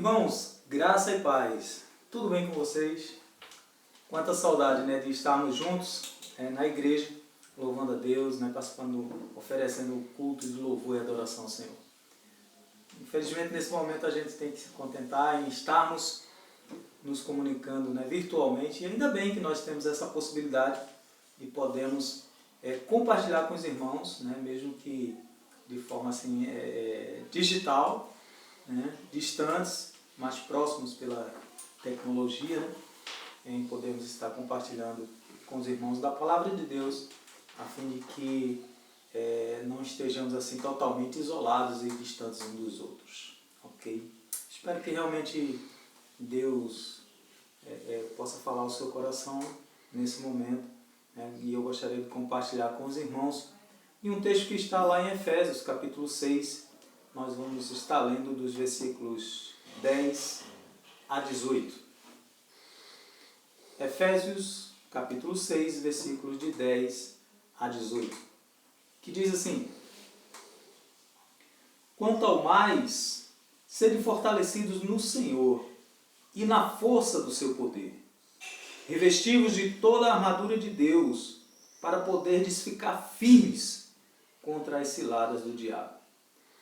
Irmãos, graça e paz. Tudo bem com vocês? Quanta saudade, né, de estarmos juntos na igreja, louvando a Deus, né, participando, oferecendo o culto de louvor e adoração ao Senhor. Infelizmente, nesse momento, a gente tem que se contentar em estarmos nos comunicando, né, virtualmente, e ainda bem que nós temos essa possibilidade e podemos compartilhar com os irmãos, né, mesmo que de forma assim, digital, né, distantes, mas próximos pela tecnologia, né, em podermos estar compartilhando com os irmãos da Palavra de Deus, a fim de que não estejamos assim totalmente isolados e distantes uns dos outros, ok? Espero que realmente Deus possa falar ao seu coração nesse momento, né, e eu gostaria de compartilhar com os irmãos e um texto que está lá em Efésios, capítulo 6, nós vamos estar lendo dos versículos 10 a 18. Efésios, capítulo 6, versículos de 10 a 18. Que diz assim: Quanto ao mais, sede fortalecidos no Senhor e na força do seu poder. Revesti-vos de toda a armadura de Deus, para poderdes ficar firmes contra as ciladas do diabo.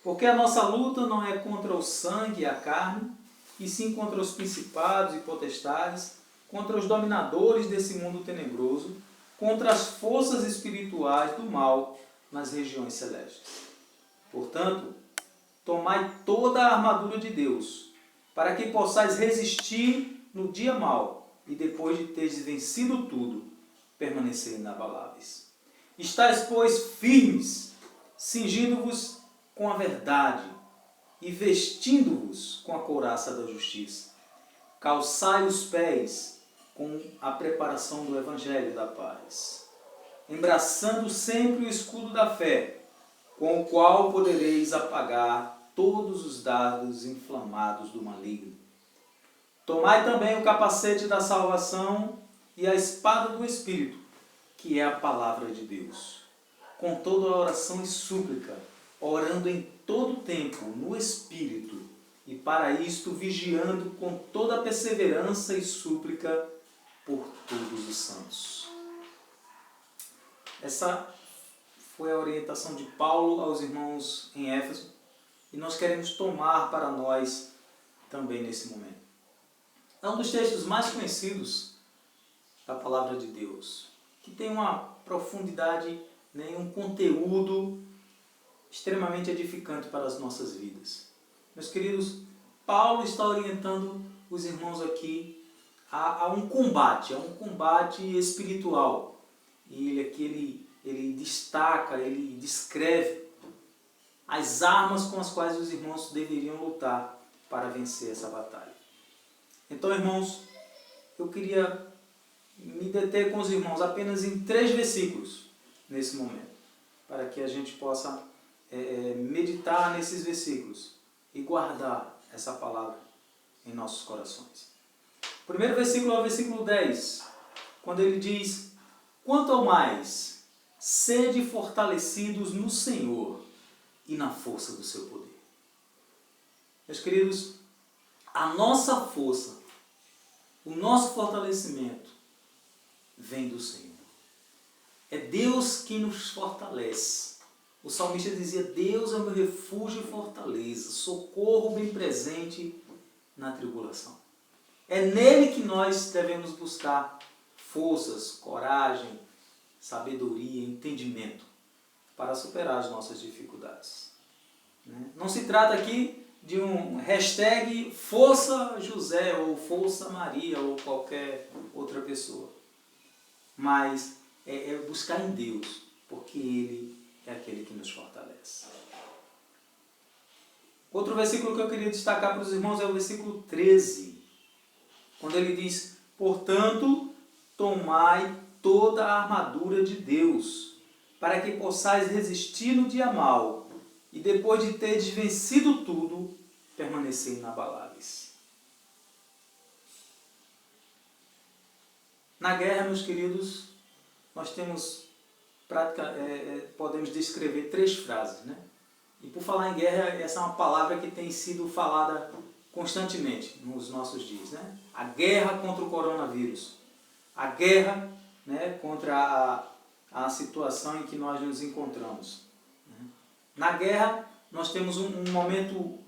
Porque a nossa luta não é contra o sangue e a carne, e sim contra os principados e potestades, contra os dominadores desse mundo tenebroso, contra as forças espirituais do mal nas regiões celestes. Portanto, tomai toda a armadura de Deus, para que possais resistir no dia mau, e depois de teres vencido tudo, permanecer inabaláveis. Estais, pois, firmes, cingindo-vos com a verdade e vestindo-vos com a couraça da justiça. Calçai os pés com a preparação do Evangelho da paz, embraçando sempre o escudo da fé, com o qual podereis apagar todos os dardos inflamados do maligno. Tomai também o capacete da salvação e a espada do Espírito, que é a palavra de Deus, com toda a oração e súplica, orando em todo tempo no Espírito, e para isto vigiando com toda a perseverança e súplica por todos os santos. Essa foi a orientação de Paulo aos irmãos em Éfeso, e nós queremos tomar para nós também nesse momento. É um dos textos mais conhecidos da Palavra de Deus, que tem uma profundidade, né, um conteúdo extremamente edificante para as nossas vidas. Meus queridos, Paulo está orientando os irmãos aqui a um combate espiritual. E ele destaca, ele descreve as armas com as quais os irmãos deveriam lutar para vencer essa batalha. Então, irmãos, eu queria me deter com os irmãos apenas em 3 versículos nesse momento, para que a gente possa meditar nesses versículos e guardar essa palavra em nossos corações. O primeiro versículo é o versículo 10, quando ele diz: Quanto ao mais, sede fortalecidos no Senhor e na força do seu poder. Meus queridos, a nossa força, o nosso fortalecimento vem do Senhor. É Deus quem nos fortalece. O salmista dizia: Deus é o meu refúgio e fortaleza, socorro bem presente na tribulação. É nele que nós devemos buscar forças, coragem, sabedoria, entendimento para superar as nossas dificuldades. Não se trata aqui de um hashtag Força José ou Força Maria ou qualquer outra pessoa, mas é buscar em Deus, porque Ele é aquele que nos fortalece. Outro versículo que eu queria destacar para os irmãos é o versículo 13, quando ele diz: Portanto, tomai toda a armadura de Deus, para que possais resistir no dia mau, e depois de teres vencido tudo, permanecer inabaláveis. Na guerra, meus queridos, nós temos podemos descrever 3 frases, né? E por falar em guerra, essa é uma palavra que tem sido falada constantemente nos nossos dias, né? A guerra contra o coronavírus, a guerra, né, contra a situação em que nós nos encontramos. Na guerra, nós temos um momento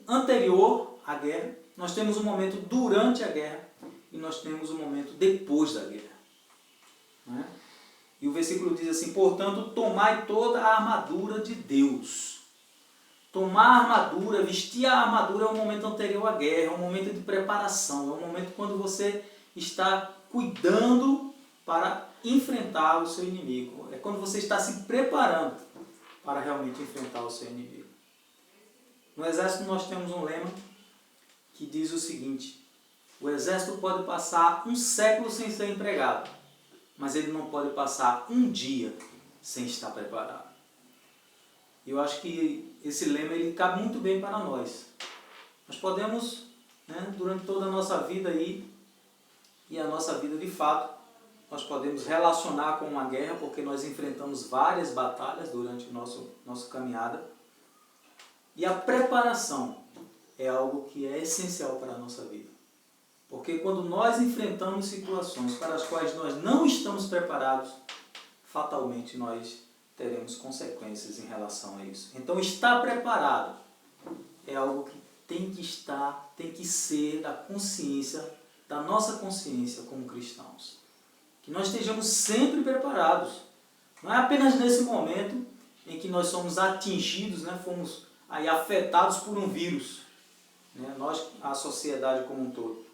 anterior à guerra, nós temos um momento durante a guerra e nós temos um momento depois da guerra. Né? E o versículo diz assim: portanto, tomai toda a armadura de Deus. Tomar a armadura, vestir a armadura é o momento anterior à guerra, é um momento de preparação, é um momento quando você está cuidando para enfrentar o seu inimigo. É quando você está se preparando para realmente enfrentar o seu inimigo. No exército nós temos um lema que diz o seguinte: o exército pode passar um século sem ser empregado, mas ele não pode passar um dia sem estar preparado. E eu acho que esse lema ele cabe muito bem para nós. Nós podemos, né, durante toda a nossa vida aí, e a nossa vida de fato, nós podemos relacionar com uma guerra, porque nós enfrentamos várias batalhas durante a nossa caminhada. E a preparação é algo que é essencial para a nossa vida. Porque quando nós enfrentamos situações para as quais nós não estamos preparados, fatalmente nós teremos consequências em relação a isso. Então, estar preparado é algo que tem que ser da consciência, da nossa consciência como cristãos. Que nós estejamos sempre preparados. Não é apenas nesse momento em que nós somos atingidos, né, fomos aí afetados por um vírus, né, nós, a sociedade como um todo.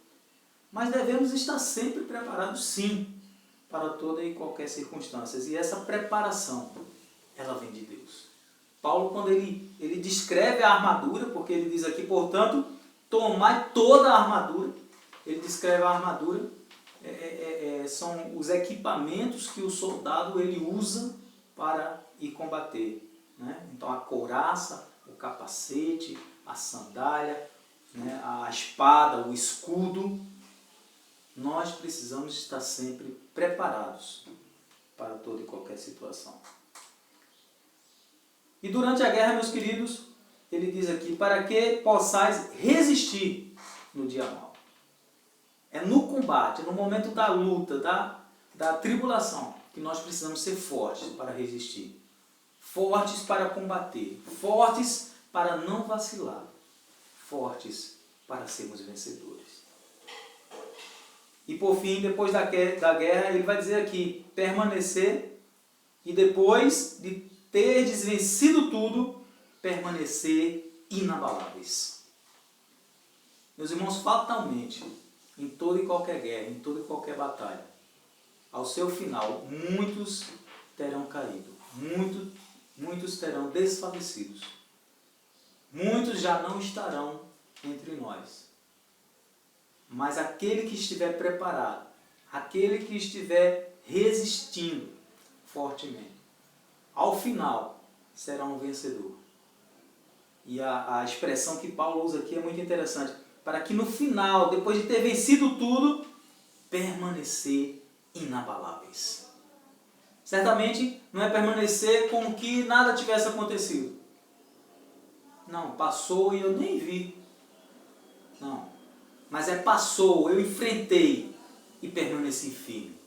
Mas devemos estar sempre preparados, sim, para toda e qualquer circunstância. E essa preparação, ela vem de Deus. Paulo, quando ele descreve a armadura, porque ele diz aqui, portanto, tomai toda a armadura, ele descreve a armadura, são os equipamentos que o soldado ele usa para ir combater. Né? Então a couraça, o capacete, a sandália, né? A espada, o escudo. Nós precisamos estar sempre preparados para toda e qualquer situação. E durante a guerra, meus queridos, ele diz aqui, para que possais resistir no dia mau. É no combate, é no momento da luta, da tribulação, que nós precisamos ser fortes para resistir. Fortes para combater. Fortes para não vacilar. Fortes para sermos vencedores. E por fim, depois da guerra, ele vai dizer aqui, permanecer, e depois de terdes vencido tudo, permanecer inabaláveis. Meus irmãos, fatalmente, em toda e qualquer guerra, em toda e qualquer batalha, ao seu final, muitos terão caído, muitos terão desfalecidos, muitos já não estarão entre nós. Mas aquele que estiver preparado, aquele que estiver resistindo fortemente, ao final será um vencedor. E a expressão que Paulo usa aqui é muito interessante. Para que no final, depois de ter vencido tudo, permanecer inabaláveis. Certamente não é permanecer como que nada tivesse acontecido. Não, passou e eu nem vi. Não. Mas passou, eu enfrentei e permaneci firme.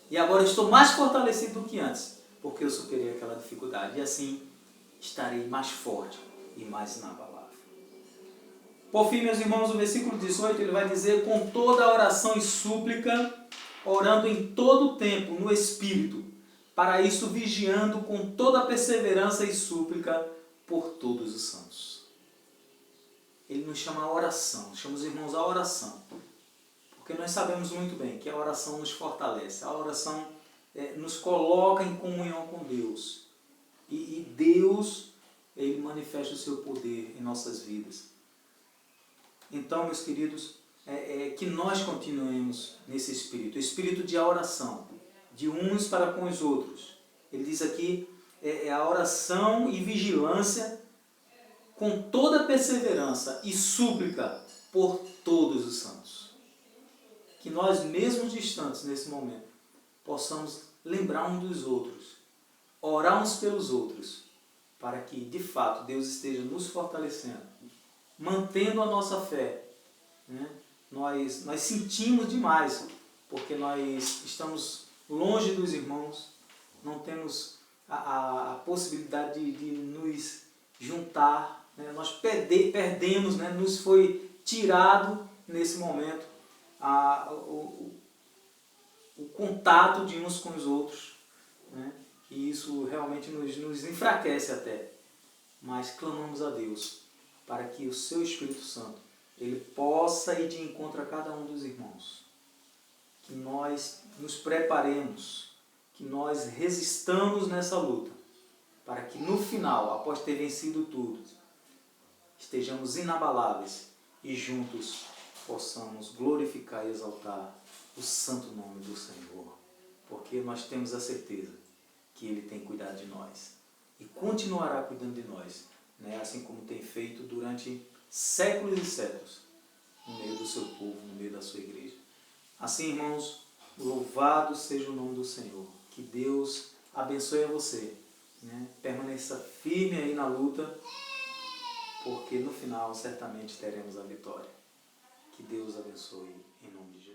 E agora estou mais fortalecido do que antes, porque eu superei aquela dificuldade. E assim estarei mais forte e mais inabalável. Por fim, meus irmãos, o versículo 18, ele vai dizer, com toda a oração e súplica, orando em todo o tempo no Espírito, para isso vigiando com toda a perseverança e súplica por todos os santos. Ele nos chama a oração, chama os irmãos a oração, porque nós sabemos muito bem que a oração nos fortalece, a oração nos coloca em comunhão com Deus, e Deus, ele manifesta o seu poder em nossas vidas. Então, meus queridos, que nós continuemos nesse espírito, o espírito de oração, de uns para com os outros. Ele diz aqui, a oração e vigilância com toda perseverança e súplica por todos os santos. Que nós, mesmo distantes nesse momento, possamos lembrar uns dos outros, orar uns pelos outros, para que, de fato, Deus esteja nos fortalecendo mantendo a nossa fé, né? Nós sentimos demais, porque nós estamos longe dos irmãos, não temos a possibilidade de nos juntar, né? Nós perdemos, né? Nos foi tirado nesse momento o contato de uns com os outros, né? E isso realmente nos enfraquece até. Mas clamamos a Deus para que o seu Espírito Santo ele possa ir de encontro a cada um dos irmãos. Que nós nos preparemos, que nós resistamos nessa luta, para que no final, após ter vencido tudo, estejamos inabaláveis e juntos possamos glorificar e exaltar o santo nome do Senhor. Porque nós temos a certeza que Ele tem cuidado de nós e continuará cuidando de nós, né? Assim como tem feito durante séculos e séculos, no meio do seu povo, no meio da sua igreja. Assim, irmãos, louvado seja o nome do Senhor. Que Deus abençoe a você, né? Permaneça firme aí na luta, porque no final certamente teremos a vitória. Que Deus abençoe em nome de Jesus.